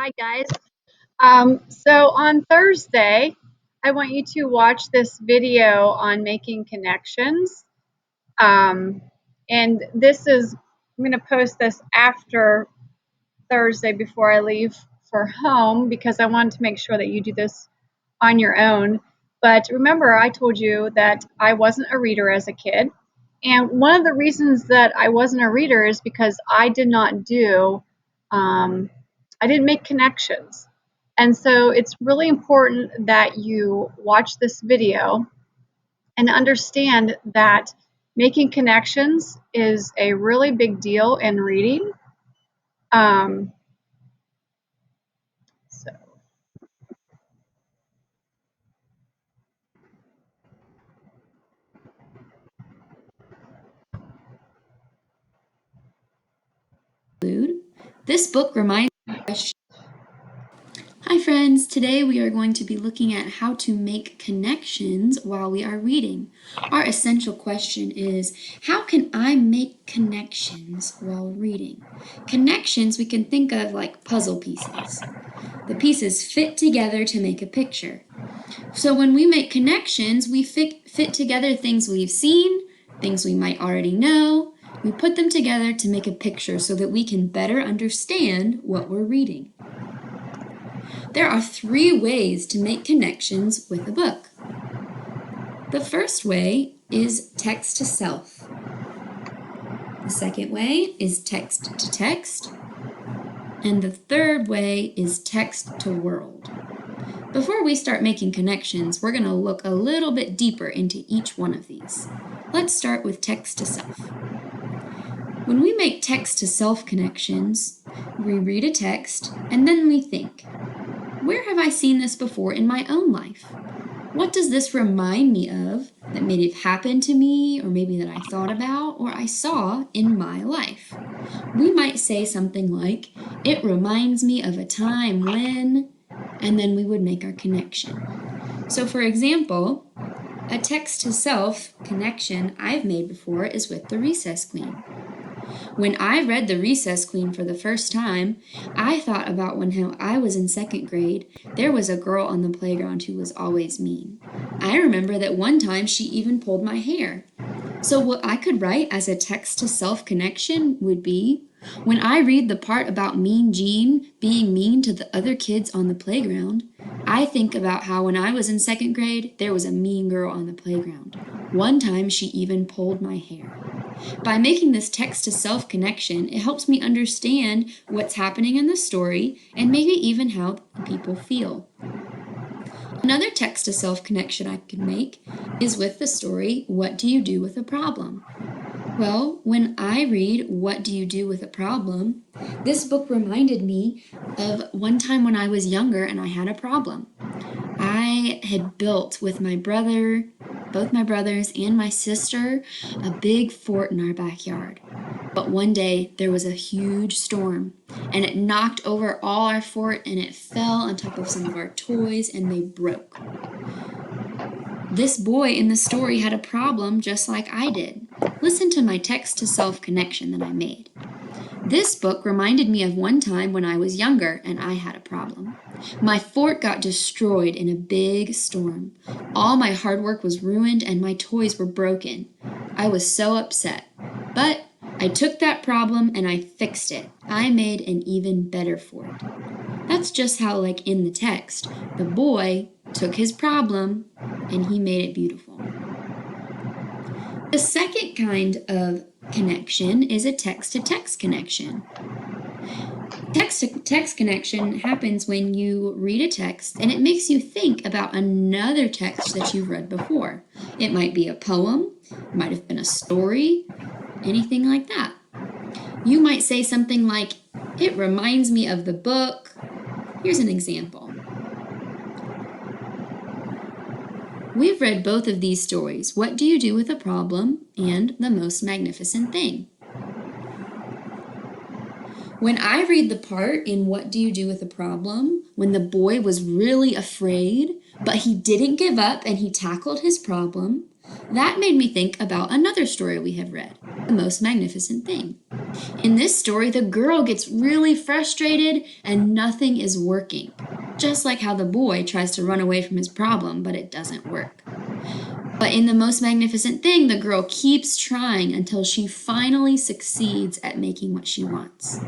Hi, guys. So on Thursday, I want you to watch this video on making connections. Um, and I'm going to post this after Thursday before I leave for home because I wanted to make sure that you do this on your own. But remember, I told you that I wasn't a reader as a kid. And one of the reasons that I wasn't a reader is because I didn't make connections. And so it's really important that you watch this video and understand that making connections is a really big deal in reading. Um, so This book reminds us. Hi friends, today we are going to be looking at how to make connections while we are reading. Our essential question is, how can I make connections while reading? Connections we can think of like puzzle pieces. The pieces fit together to make a picture. So when we make connections, we fit together things we've seen, things we might already know. We put them together to make a picture so that we can better understand what we're reading. There are 3 ways to make connections with a book. The first way is text to self. The second way is text to text. And the third way is text to world. Before we start making connections, we're going to look a little bit deeper into each one of these. Let's start with text to self. When we make text to self connections, we read a text and then we think, where have I seen this before in my own life? What does this remind me of that may have happened to me, or maybe that I thought about or I saw in my life? We might say something like, it reminds me of a time when, and then we would make our connection. So for example, a text to self connection I've made before is with The Recess Queen. When I read The Recess Queen for the first time, I thought about how I was in 2nd grade, there was a girl on the playground who was always mean. I remember that one time she even pulled my hair. So what I could write as a text to self connection would be, when I read the part about Mean Jean being mean to the other kids on the playground, I think about how when I was in 2nd grade, there was a mean girl on the playground. One time she even pulled my hair. By making this text to self connection, it helps me understand what's happening in the story and maybe even how people feel. Another text to self connection I could make is with the story, What Do You Do with a Problem? Well, when I read What Do You Do with a Problem, this book reminded me of one time when I was younger and I had a problem. I had built with my brother, both my brothers and my sister, a big fort in our backyard. But one day there was a huge storm and it knocked over all our fort and it fell on top of some of our toys and they broke. This boy in the story had a problem just like I did. Listen to my text to self connection that I made. This book reminded me of one time when I was younger and I had a problem. My fort got destroyed in a big storm. All my hard work was ruined and my toys were broken. I was so upset. But I took that problem and I fixed it. I made an even better fort. That's just how, like in the text, the boy took his problem and he made it beautiful. The second kind of connection is a text-to-text connection. Text-to-text connection happens when you read a text and it makes you think about another text that you've read before. It might be a poem, it might have been a story, anything like that. You might say something like, it reminds me of the book. Here's an example. We've read both of these stories, What Do You Do with a Problem and The Most Magnificent Thing. When I read the part in What Do You Do with a Problem, when the boy was really afraid, but he didn't give up and he tackled his problem, that made me think about another story we have read, The Most Magnificent Thing. In this story, the girl gets really frustrated and nothing is working. Just like how the boy tries to run away from his problem, but it doesn't work. But in The Most Magnificent Thing, the girl keeps trying until she finally succeeds at making what she wants.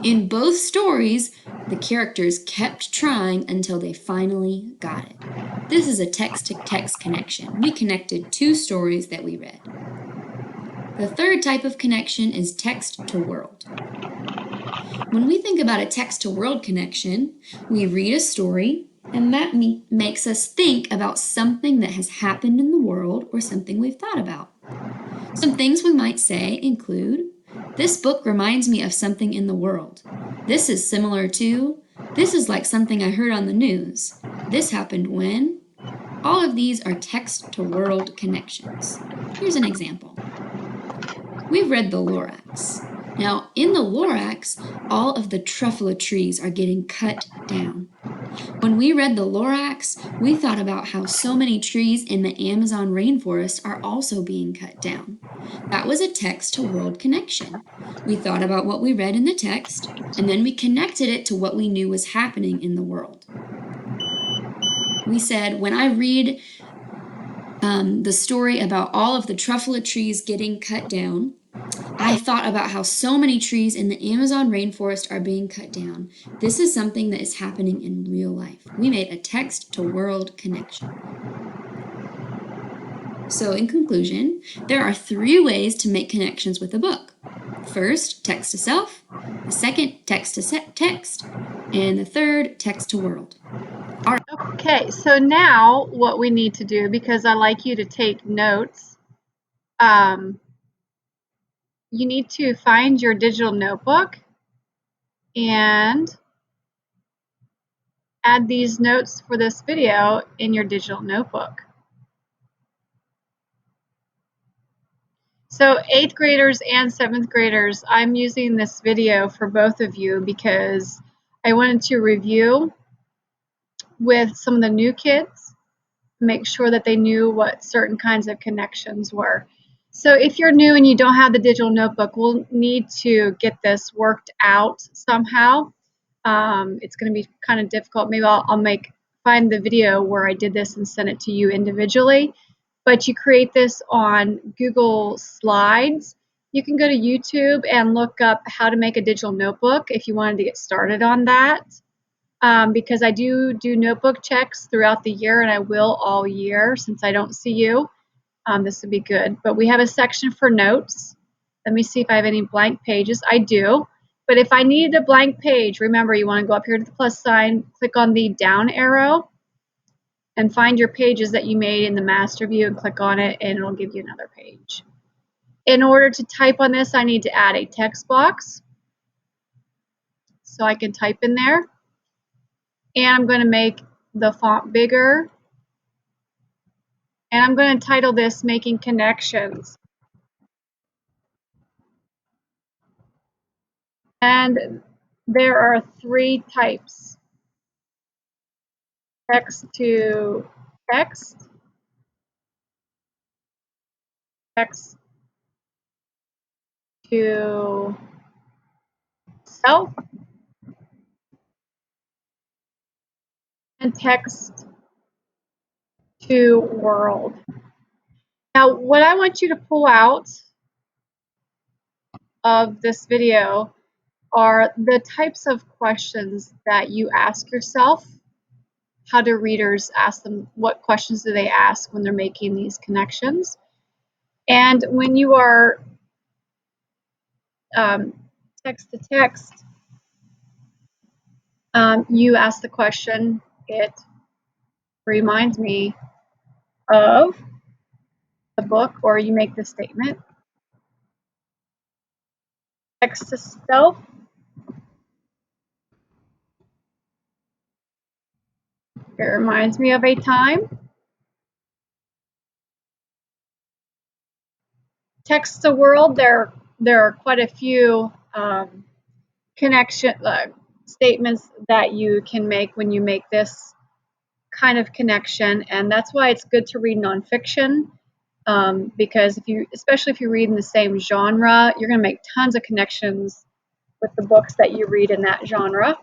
In both stories, the characters kept trying until they finally got it. This is a text-to-text connection. We connected two stories that we read. The third type of connection is text-to-world. When we think about a text-to-world connection, we read a story, and that makes us think about something that has happened in the world or something we've thought about. Some things we might say include, this book reminds me of something in the world. This is similar to, this is like something I heard on the news. This happened when. All of these are text-to-world connections. Here's an example. We've read the Lorax. Now, in the Lorax, all of the truffula trees are getting cut down. When we read the Lorax, we thought about how so many trees in the Amazon rainforest are also being cut down. That was a text-to-world connection. We thought about what we read in the text, and then we connected it to what we knew was happening in the world. We said, when I read the story about all of the truffula trees getting cut down, I thought about how so many trees in the Amazon rainforest are being cut down. This is something that is happening in real life. We made a text-to-world connection. So in conclusion, there are 3 ways to make connections with a book. First, text to self. The second, text to text. And the third, text to world. Okay, so now what we need to do, because I like you to take notes, you need to find your digital notebook and add these notes for this video in your digital notebook. So 8th graders and 7th graders, I'm using this video for both of you because I wanted to review with some of the new kids, make sure that they knew what certain kinds of connections were. So if you're new and you don't have the digital notebook, we'll need to get this worked out somehow. It's going to be kind of difficult. Maybe I'll find the video where I did this and send it to you individually. But you create this on Google Slides. You can go to YouTube and look up how to make a digital notebook if you wanted to get started on that. Because I do notebook checks throughout the year, and I will all year since I don't see you. This would be good. But we have a section for notes. Let me see if I have any blank pages. I do. But if I needed a blank page, remember you want to go up here to the plus sign, click on the down arrow, and find your pages that you made in the master view and click on it, and it'll give you another page. In order to type on this, I need to add a text box so I can type in there. And I'm going to make the font bigger. And I'm going to title this Making Connections. And there are 3 types: text to text, text to self, and text to world. Now, what I want you to pull out of this video are the types of questions that you ask yourself. How do readers ask them? What questions do they ask when they're making these connections? And when you are text to text, you ask the question, it reminds me of the book, or you make the statement. Text to self, it reminds me of a time. Text to world, there are quite a few connection statements that you can make when you make this kind of connection, and that's why it's good to read nonfiction, because especially if you read in the same genre, you're going to make tons of connections with the books that you read in that genre.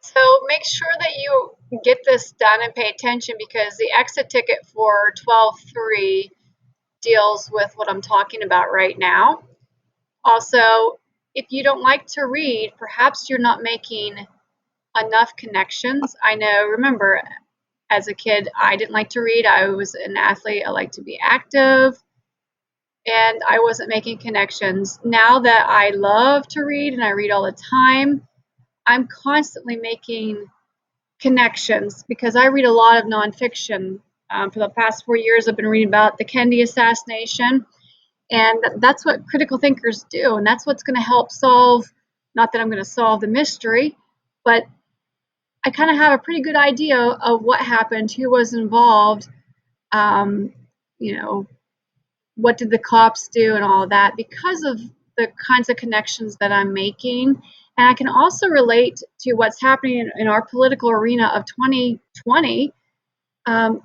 So make sure that you get this done and pay attention, because the exit ticket for 12.3 deals with what I'm talking about right now. Also, if you don't like to read, perhaps you're not making enough connections. I know, remember, as a kid, I didn't like to read. I was an athlete. I like to be active, and I wasn't making connections. Now that I love to read and I read all the time, I'm constantly making connections because I read a lot of nonfiction. For the past 4 years, I've been reading about the Kennedy assassination, and that's what critical thinkers do, and that's what's going to help solve, not that I'm going to solve the mystery, but I kind of have a pretty good idea of what happened, who was involved, um, you know, what did the cops do and all of that, because of the kinds of connections that I'm making. And I can also relate to what's happening in our political arena of 2020. um,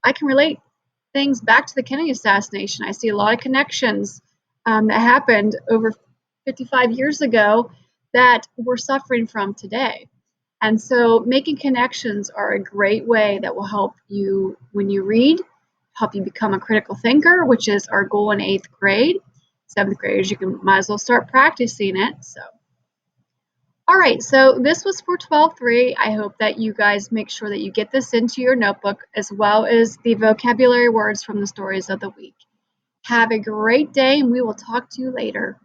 I can relate things back to the Kennedy assassination. I see a lot of connections that happened over 55 years ago that we're suffering from today. And so making connections are a great way that will help you when you read, help you become a critical thinker, which is our goal in 8th grade. 7th graders, you might as well start practicing it. So all right, so this was for 12.3. I hope that you guys make sure that you get this into your notebook, as well as the vocabulary words from the stories of the week. Have a great day, and we will talk to you later.